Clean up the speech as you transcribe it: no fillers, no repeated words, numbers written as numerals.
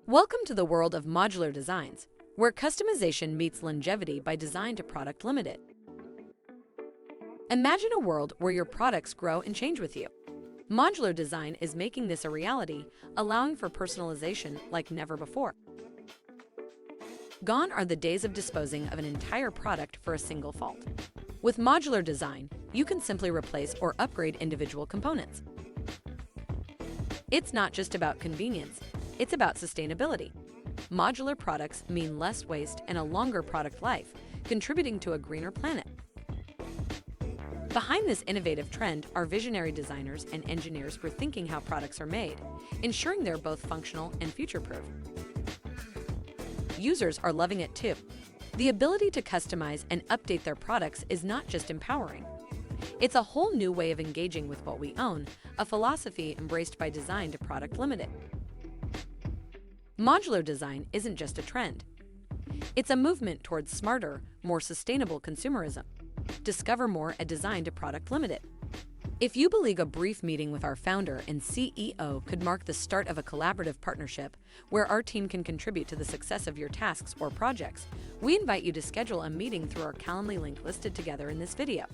Welcome to the world of modular designs, where customization meets longevity by design to product limited. Imagine a world where your products grow and change with you. Modular design is making this a reality, allowing for personalization like never before. Gone are the days of disposing of an entire product for a single fault. With modular design, you can simply replace or upgrade individual components. It's not just about convenience, it's about sustainability. Modular products mean less waste and a longer product life, contributing to a greener planet. Behind this innovative trend are visionary designers and engineers rethinking how products are made, ensuring they're both functional and future-proof. Users are loving it too. The ability to customize and update their products is not just empowering. It's a whole new way of engaging with what we own, a philosophy embraced by Design to Product Limited. Modular design isn't just a trend. It's a movement towards smarter, more sustainable consumerism. Discover more at Design to Product Limited. If you believe a brief meeting with our founder and CEO could mark the start of a collaborative partnership where our team can contribute to the success of your tasks or projects, we invite you to schedule a meeting through our Calendly link listed together in this video.